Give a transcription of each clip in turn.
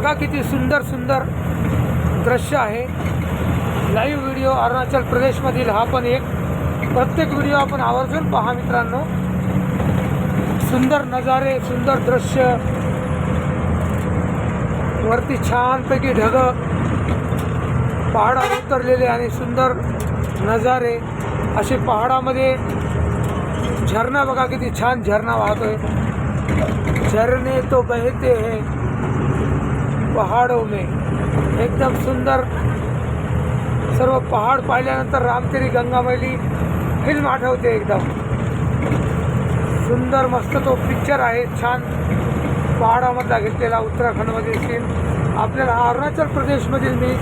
बघा किती सुंदर सुंदर दृश्य आहे. लाईव्ह व्हिडिओ अरुणाचल प्रदेशमधील हा पण एक. प्रत्येक व्हिडिओ आपण आवर्जून पहा मित्रांनो. सुंदर नजारे, सुंदर दृश्य, वरती छानपैकी ढगं, पहाडावर उतरलेले आणि सुंदर नजारे असे. पहाडामध्ये झरना बघा किती छान झरना वाहतोय. झरने तो बहते हैं पहाड़ों में. एकदम सुंदर. सर्व पहाड पाहिल्यानंतर रामतेरी गंगामैली फिल्म आठवते. एकदम सुंदर मस्त तो पिक्चर आहे. छान पहाडामधला घेतलेला उत्तराखंडमधील सीन आपल्याला अरुणाचल प्रदेशमधील मी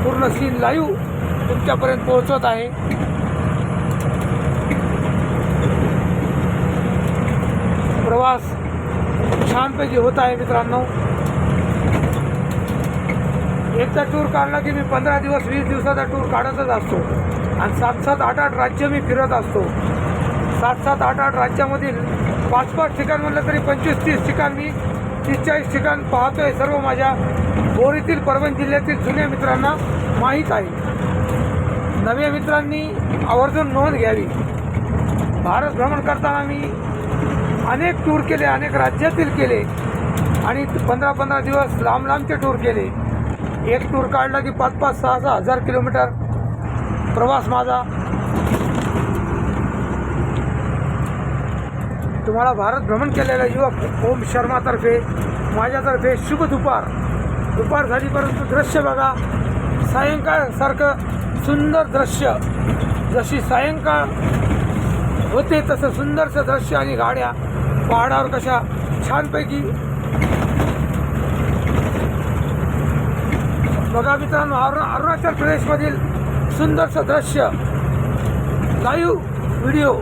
पूर्ण सीन लाईव्ह तुमच्यापर्यंत पोहोचवत आहे. प्रवास छानपैकी होत आहे मित्रांनो. एकदा टूर काढला की मी 15 दिवस 20 दिवसाचा टूर काढतच असतो आणि 7-7, 8-8 राज्य मी फिरत असतो. 7-7, 8-8 राज्यामधील 5-5 ठिकाण म्हटलं तरी 25-30 ठिकाण मी 30-40 ठिकाण पाहतोय. सर्व माझ्या बोरीतील परभणी जिल्ह्यातील जुन्या मित्रांना माहीत आहे. नव्या मित्रांनी आवर्जून नोंद घ्यावी. भारत भ्रमण करताना मी अनेक टूर केले, अनेक राज्यातील केले आणि 15-15 दिवस लांब लांबचे टूर केले. एक टूर काढला की 5-5, 6-6 हजार किलोमीटर प्रवास माझा. तुम्हाला भारत भ्रमण केलेला युवक ओम शर्मातर्फे, माझ्यातर्फे शुभ दुपार. दुपार झाली परंतु दृश्य बघा. सायंकाळसारखं सुंदर दृश्य. जशी सायंकाळ होते तसं सुंदरसं दृश्य आणि गाड्या पहाडावर कशा छानपैकी बघा मित्रांनो. अरुणाचल प्रदेशमधील सुंदरसं दृश्य लाईव्ह व्हिडिओ